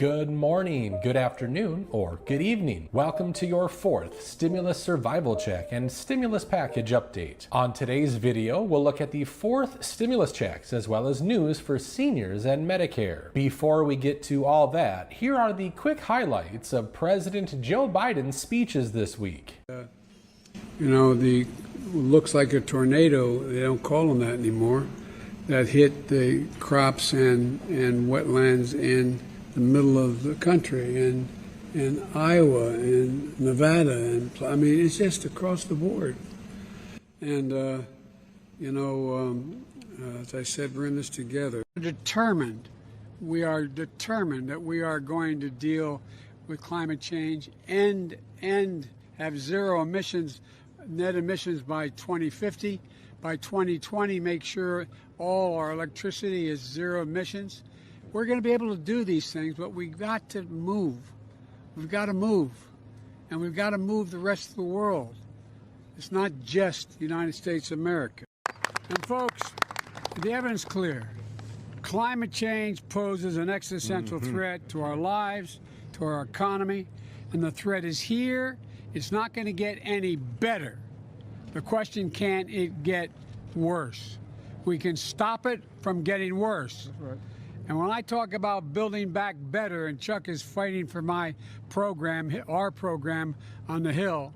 Good morning, good afternoon, or good evening. Welcome to your fourth stimulus survival check and stimulus package update. On today's video, we'll look at the fourth stimulus checks as well as news for seniors and Medicare. Before we get to all that, here are the quick highlights of President Joe Biden's speeches this week. Looks like a tornado, they don't call them that anymore, that hit the crops and wetlands in the middle of the country, and Iowa and Nevada, and it's just across the board. And as I said, we're in this together. We are determined that we are going to deal with climate change and have zero emissions, net emissions by 2050. By 2020, make sure all our electricity is zero emissions. We're going to be able to do these things, but we've got to move. We've got to move. And we've got to move the rest of the world. It's not just the United States of America. And folks, the evidence is clear. Climate change poses an existential threat to our lives, to our economy, and the threat is here. It's not going to get any better. The question, can it get worse? We can stop it from getting worse. That's right. And when I talk about building back better, and Chuck is fighting for my program, our program on the Hill,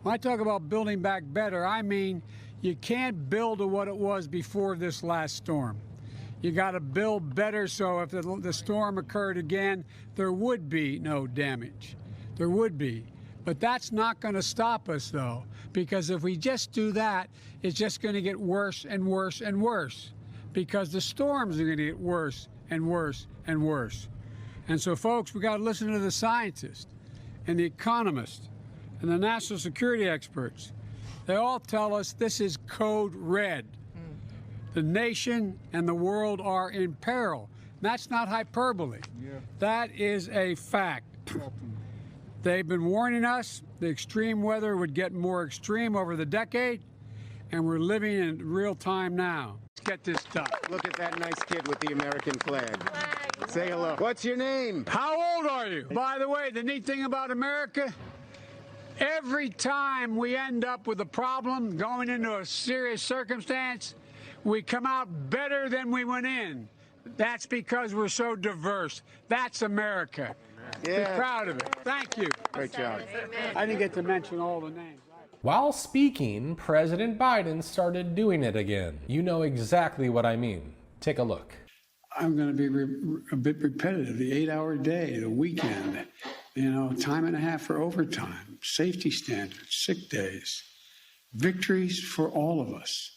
when I talk about building back better, I mean you can't build to what it was before this last storm. You got to build better so if the storm occurred again, there would be no damage. There would be. But that's not going to stop us, though, because if we just do that, it's just going to get worse and worse and worse, because the storms are going to get worse and worse and worse. And so, folks, we got to listen to the scientists and the economists and the national security experts. They all tell us this is code red. The nation and the world are in peril. That's not hyperbole. Yeah. That is a fact. They've been warning us the extreme weather would get more extreme over the decade, and we're living in real time now. Let's get this done. Look at that nice kid with the American flag. Say hello. What's your name? How old are you? By the way, the neat thing about America, every time we end up with a problem, going into a serious circumstance, we come out better than we went in. That's because we're so diverse. That's America. Yeah. Be proud of it. Thank you. Great job. Amen. I didn't get to mention all the names. While speaking, President Biden started doing it again. You know exactly what I mean. Take a look. I'm going to be a bit repetitive. The 8-hour day, the weekend, time and a half for overtime, safety standards, sick days, victories for all of us.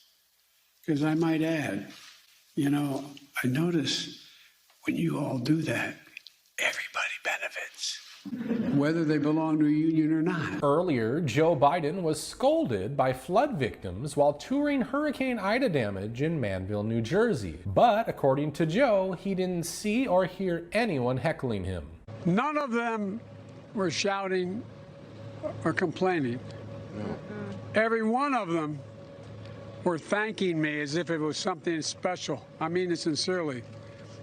Because I might add, I notice when you all do that, everybody benefits, whether they belong to a union or not. Earlier, Joe Biden was scolded by flood victims while touring Hurricane Ida damage in Manville, New Jersey. But according to Joe, he didn't see or hear anyone heckling him. None of them were shouting or complaining. No. Every one of them were thanking me as if it was something special. I mean it sincerely,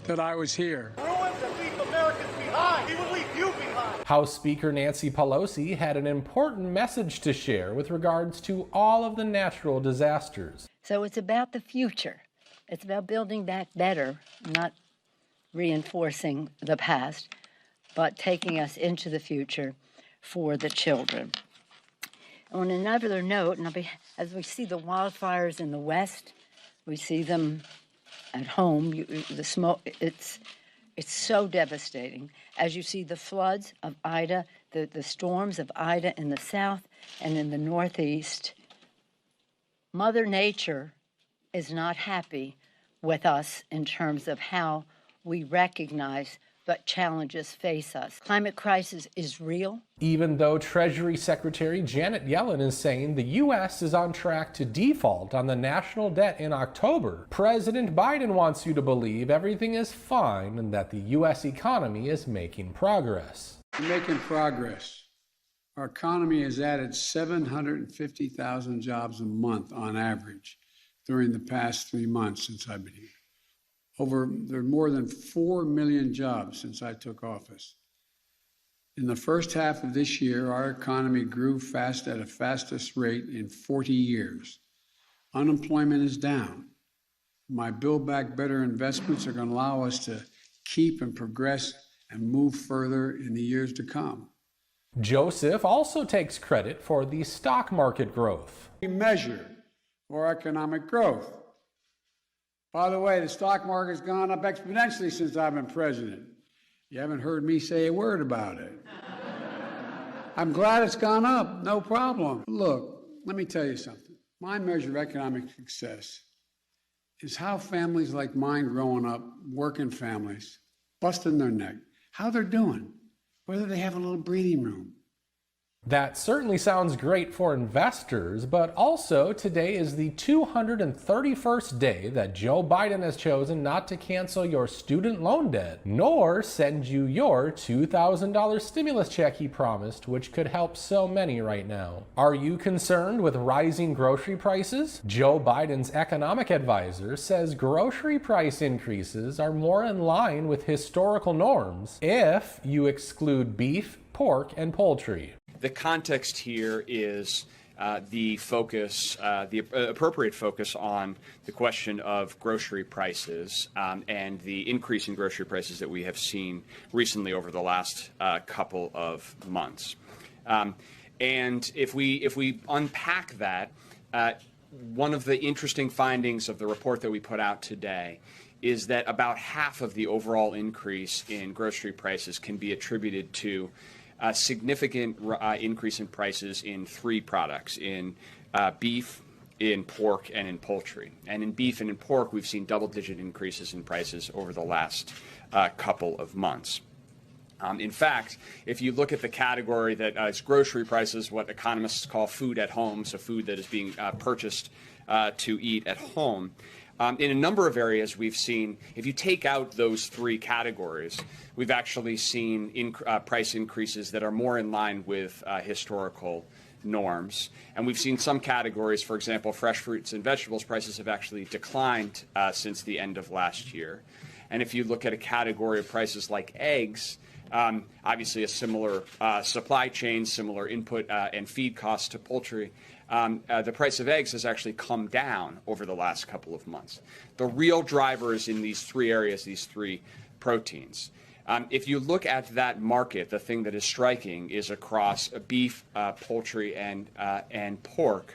that I was here. Ruins and leave Americans behind. He will leave you behind. House Speaker Nancy Pelosi had an important message to share with regards to all of the natural disasters. So it's about the future. It's about building back better, not reinforcing the past, but taking us into the future for the children. On another note, as we see the wildfires in the West, we see them at home. The smoke, it's so devastating. As you see the floods of Ida, the storms of Ida in the South and in the Northeast, Mother Nature is not happy with us in terms of how we recognize what challenges face us. Climate crisis is real. Even though Treasury Secretary Janet Yellen is saying the U.S. is on track to default on the national debt in October, President Biden wants you to believe everything is fine and that the U.S. economy is making progress. We're making progress. Our economy has added 750,000 jobs a month on average during the past 3 months since I've been here. There are more than 4 million jobs since I took office. In the first half of this year, our economy grew at a fastest rate in 40 years. Unemployment is down. My Build Back Better investments are going to allow us to keep and progress and move further in the years to come. Joseph also takes credit for the stock market growth. We measure for economic growth. By the way, the stock market's gone up exponentially since I've been president. You haven't heard me say a word about it. I'm glad it's gone up, no problem. Look, let me tell you something. My measure of economic success is how families like mine growing up, working families, busting their neck, how they're doing, whether they have a little breathing room. That certainly sounds great for investors, but also today is the 231st day that Joe Biden has chosen not to cancel your student loan debt, nor send you your $2,000 stimulus check he promised, which could help so many right now. Are you concerned with rising grocery prices? Joe Biden's economic advisor says grocery price increases are more in line with historical norms if you exclude beef, pork, and poultry. The context here is the appropriate focus on the question of grocery prices and the increase in grocery prices that we have seen recently over the last couple of months. And if we unpack that, one of the interesting findings of the report that we put out today is that about half of the overall increase in grocery prices can be attributed to a significant increase in prices in three products, in beef, in pork, and in poultry. And in beef and in pork, we've seen double-digit increases in prices over the last couple of months. In fact, if you look at the category that is grocery prices, what economists call food at home, so food that is being purchased to eat at home, in a number of areas we've seen, if you take out those three categories, we've actually seen price increases that are more in line with historical norms. And we've seen some categories, for example, fresh fruits and vegetables prices have actually declined since the end of last year. And if you look at a category of prices like eggs, obviously a similar supply chain, similar input and feed costs to poultry, the price of eggs has actually come down over the last couple of months. The real drivers in these three areas, these three proteins. If you look at that market, the thing that is striking is across beef, poultry, and pork,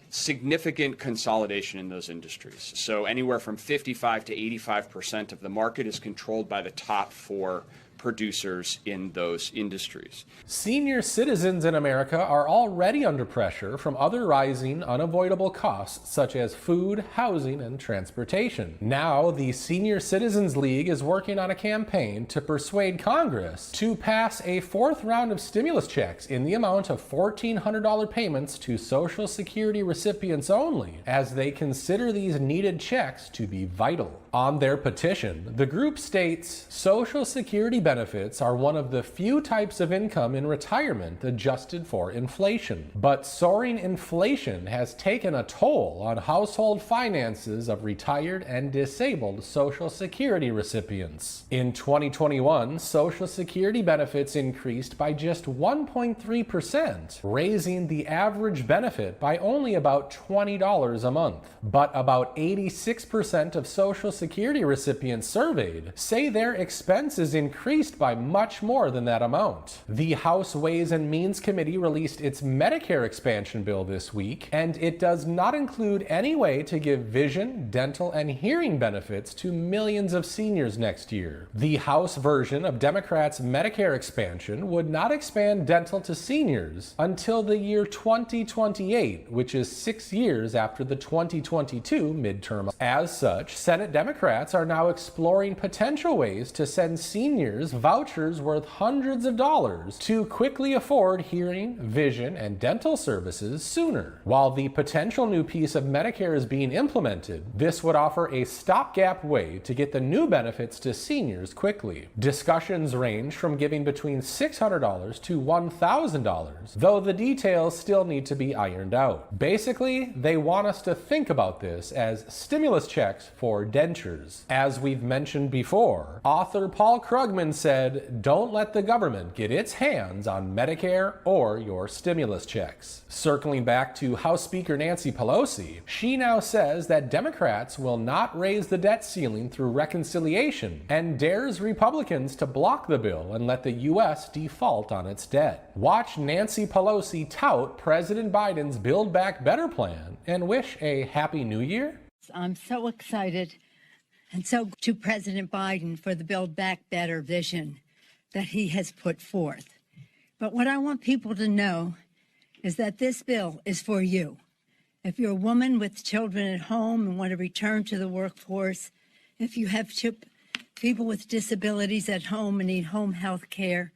significant consolidation in those industries. So anywhere from 55 to 85% of the market is controlled by the top four producers in those industries. Senior citizens in America are already under pressure from other rising, unavoidable costs such as food, housing, and transportation. Now, the Senior Citizens League is working on a campaign to persuade Congress to pass a fourth round of stimulus checks in the amount of $1,400 payments to Social Security recipients only, as they consider these needed checks to be vital. On their petition, the group states, Social Security benefits are one of the few types of income in retirement adjusted for inflation. But soaring inflation has taken a toll on household finances of retired and disabled Social Security recipients. In 2021, Social Security benefits increased by just 1.3%, raising the average benefit by only about $20 a month. But about 86% of Social Security recipients surveyed say their expenses increased by much more than that amount. The House Ways and Means Committee released its Medicare expansion bill this week, and it does not include any way to give vision, dental, and hearing benefits to millions of seniors next year. The House version of Democrats' Medicare expansion would not expand dental to seniors until the year 2028, which is 6 years after the 2022 midterm. As such, Senate Democrats are now exploring potential ways to send seniors seniors vouchers worth hundreds of dollars to quickly afford hearing, vision, and dental services sooner. While the potential new piece of Medicare is being implemented, this would offer a stopgap way to get the new benefits to seniors quickly. Discussions range from giving between $600 to $1,000, though the details still need to be ironed out. Basically, they want us to think about this as stimulus checks for dentures. As we've mentioned before, author Paul Krugman said, "Don't let the government get its hands on Medicare or your stimulus checks." Circling back to House Speaker Nancy Pelosi, she now says that Democrats will not raise the debt ceiling through reconciliation and dares Republicans to block the bill and let the U.S. default on its debt. Watch Nancy Pelosi tout President Biden's Build Back Better plan and wish a Happy New Year. I'm so excited and so to President Biden for the Build Back Better vision that he has put forth. But what I want people to know is that this bill is for you. If you're a woman with children at home and want to return to the workforce, if you have people with disabilities at home and need home health care,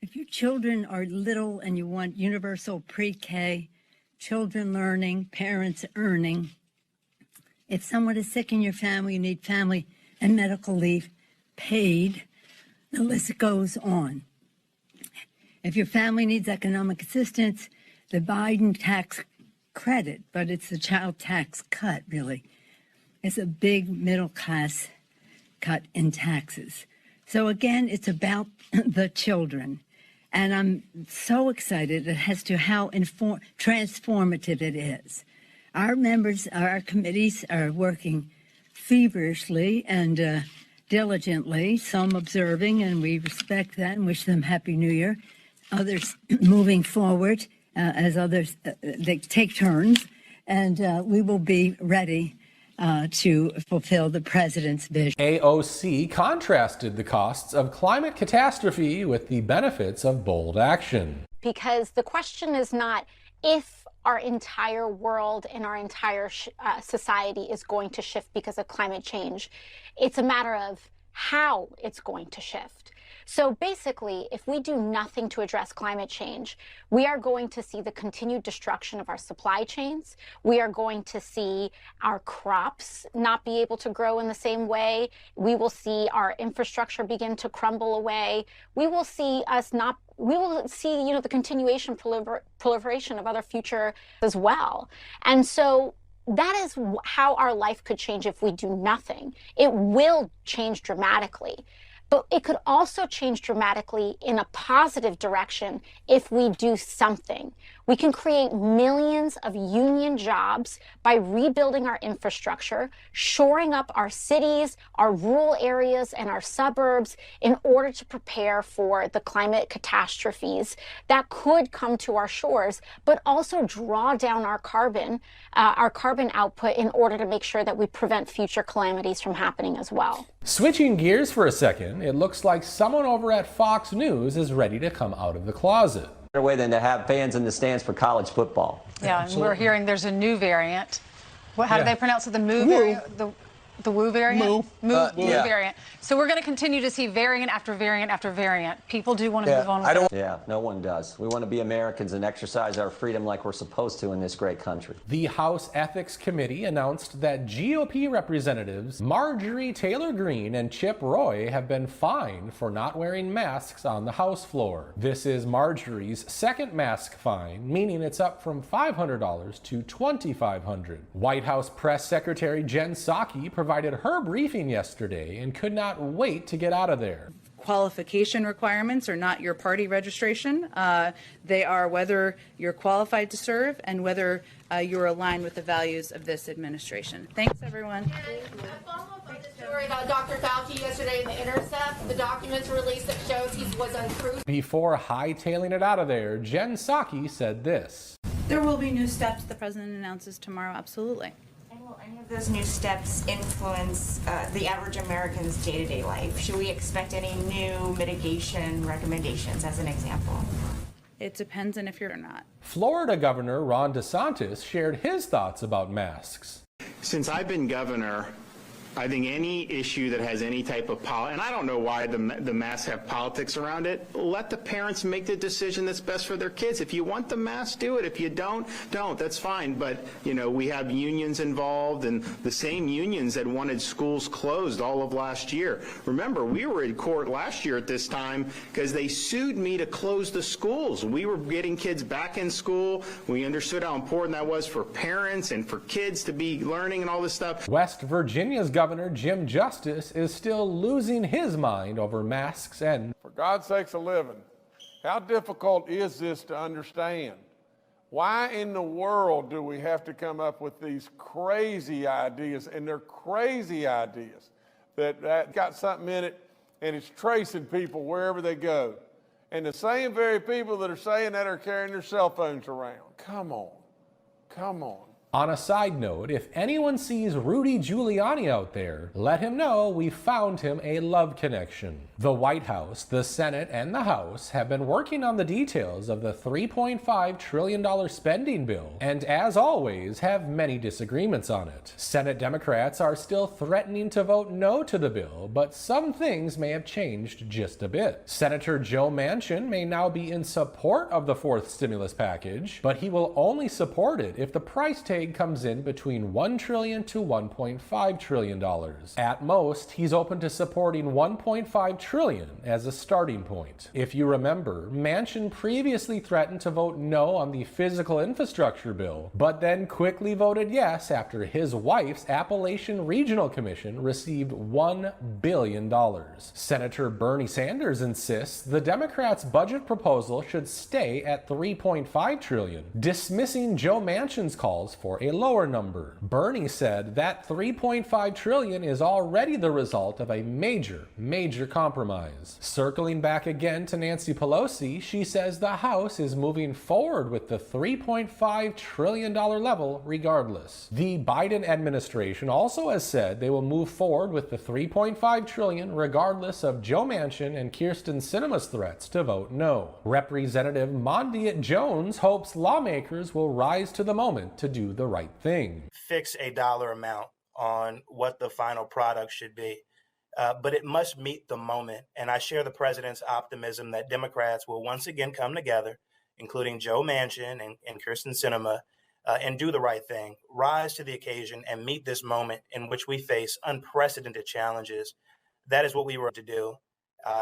if your children are little and you want universal pre-K, children learning, parents earning, if someone is sick in your family, you need family and medical leave paid, the list goes on. If your family needs economic assistance, the Biden tax credit, but it's the child tax cut, really. It's a big middle class cut in taxes. So again, it's about the children. And I'm so excited as to how transformative it is. Our members, our committees are working feverishly and diligently, some observing, and we respect that and wish them Happy New Year. Others moving forward as others, they take turns, and we will be ready to fulfill the president's vision. AOC contrasted the costs of climate catastrophe with the benefits of bold action. Because the question is not if our entire world and our entire society is going to shift because of climate change. It's a matter of how it's going to shift. So basically, if we do nothing to address climate change, we are going to see the continued destruction of our supply chains. We are going to see our crops not be able to grow in the same way. We will see our infrastructure begin to crumble away. We will see the continuation proliferation of other future as well. And so that is how our life could change if we do nothing. It will change dramatically. But it could also change dramatically in a positive direction if we do something. We can create millions of union jobs by rebuilding our infrastructure, shoring up our cities, our rural areas, and our suburbs in order to prepare for the climate catastrophes that could come to our shores, but also draw down our carbon output in order to make sure that we prevent future calamities from happening as well. Switching gears for a second, it looks like someone over at Fox News is ready to come out of the closet. Better way than to have fans in the stands for college football. Yeah, and we're hearing there's a new variant. How do they pronounce it? The Moo variant? The Wu variant? Moo variant. So we're going to continue to see variant after variant after variant. People do want to move on with it. No one does. We want to be Americans and exercise our freedom like we're supposed to in this great country. The House Ethics Committee announced that GOP representatives Marjorie Taylor Greene and Chip Roy have been fined for not wearing masks on the House floor. This is Marjorie's second mask fine, meaning it's up from $500 to $2,500. White House Press Secretary Jen Psaki provided her briefing yesterday and could not wait to get out of there. Qualification requirements are not your party registration. They are whether you're qualified to serve and whether you're aligned with the values of this administration. Thanks, everyone. A follow-up on the story about Dr. Fauci yesterday in The Intercept. The documents released that shows he was untruthful. Before hightailing it out of there, Jen Psaki said this. There will be new steps the president announces tomorrow, absolutely. Will any of those new steps influence the average American's day-to-day life? Should we expect any new mitigation recommendations, as an example? It depends on if you're or not. Florida Governor Ron DeSantis shared his thoughts about masks. Since I've been governor, I think any issue that has any type of and I don't know why the masks have politics around it. Let the parents make the decision that's best for their kids. If you want the mask, do it. If you don't. That's fine. But, you know, we have unions involved, and the same unions that wanted schools closed all of last year. Remember, we were in court last year at this time because they sued me to close the schools. We were getting kids back in school. We understood how important that was for parents and for kids to be learning and all this stuff. West Virginia's Governor Jim Justice is still losing his mind over masks and, for God's sakes a living, how difficult is this to understand? Why in the world do we have to come up with these crazy ideas? And they're crazy ideas that got something in it and it's tracing people wherever they go. And the same very people that are saying that are carrying their cell phones around. Come on. Come on. On a side note, if anyone sees Rudy Giuliani out there, let him know we found him a love connection. The White House, the Senate, and the House have been working on the details of the $3.5 trillion spending bill, and as always, have many disagreements on it. Senate Democrats are still threatening to vote no to the bill, but some things may have changed just a bit. Senator Joe Manchin may now be in support of the fourth stimulus package, but he will only support it if the price tag comes in between $1 trillion to $1.5 trillion. At most, he's open to supporting $1.5 trillion as a starting point. If you remember, Manchin previously threatened to vote no on the physical infrastructure bill, but then quickly voted yes after his wife's Appalachian Regional Commission received $1 billion. Senator Bernie Sanders insists the Democrats' budget proposal should stay at $3.5 trillion, dismissing Joe Manchin's calls for a lower number. Bernie said that $3.5 trillion is already the result of a major compromise. Circling back again to Nancy Pelosi, she says the House is moving forward with the $3.5 trillion level regardless. The Biden administration also has said they will move forward with the $3.5 trillion regardless of Joe Manchin and Kyrsten Sinema's threats to vote no. Representative Mondiat Jones hopes lawmakers will rise to the moment to do the right thing. Fix a dollar amount on what the final product should be, but it must meet the moment. And I share the president's optimism that Democrats will once again come together, including Joe Manchin and Kyrsten Sinema, and do the right thing, rise to the occasion and meet this moment in which we face unprecedented challenges. That is what we were to do.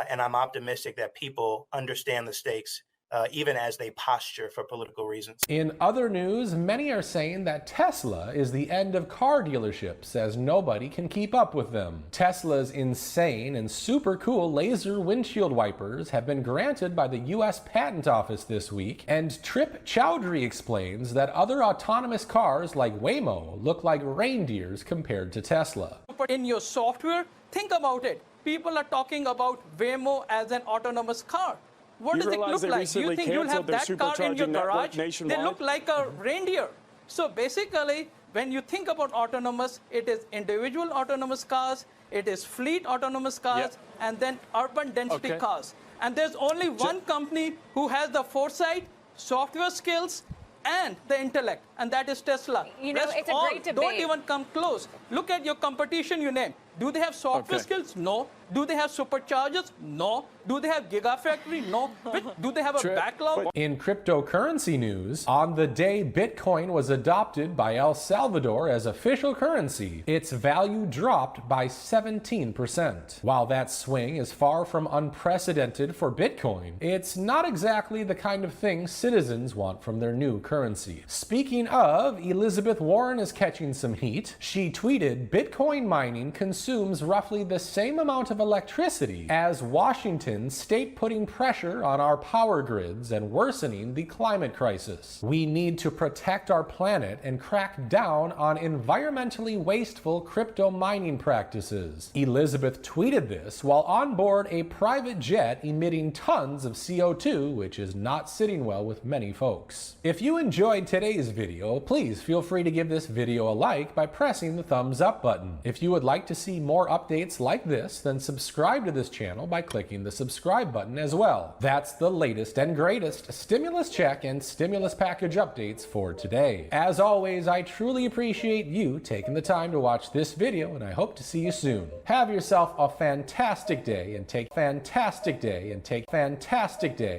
And I'm optimistic that people understand the stakes even as they posture for political reasons. In other news, many are saying that Tesla is the end of car dealerships as nobody can keep up with them. Tesla's insane and super cool laser windshield wipers have been granted by the US Patent Office this week, and Trip Chowdhury explains that other autonomous cars like Waymo look like reindeers compared to Tesla. In your software, think about it. People are talking about Waymo as an autonomous car. What does it look like? Do you think you'll have that car in your garage? They look like a reindeer. So basically, when you think about autonomous, it is individual autonomous cars, it is fleet autonomous cars, and then urban density cars. And there's only one company who has the foresight, software skills, and the intellect, and that is Tesla. You know, it's a great debate. Don't even come close. Look at your competition you name. Do they have software skills? No. Do they have superchargers? No. Do they have Gigafactory? No. Do they have a backlog? In cryptocurrency news, on the day Bitcoin was adopted by El Salvador as official currency, its value dropped by 17%. While that swing is far from unprecedented for Bitcoin, it's not exactly the kind of thing citizens want from their new currency. Speaking of, Elizabeth Warren is catching some heat. She tweeted, Bitcoin mining consumes roughly the same amount of electricity as Washington's state putting pressure on our power grids and worsening the climate crisis. We need to protect our planet and crack down on environmentally wasteful crypto mining practices. Elizabeth tweeted this while on board a private jet emitting tons of CO2, which is not sitting well with many folks. If you enjoyed today's video, please feel free to give this video a like by pressing the thumbs up button. If you would like to see see more updates like this, then subscribe to this channel by clicking the subscribe button as well. That's the latest and greatest stimulus check and stimulus package updates for today. As always, I truly appreciate you taking the time to watch this video, and I hope to see you soon. Have yourself a fantastic day and take fantastic day.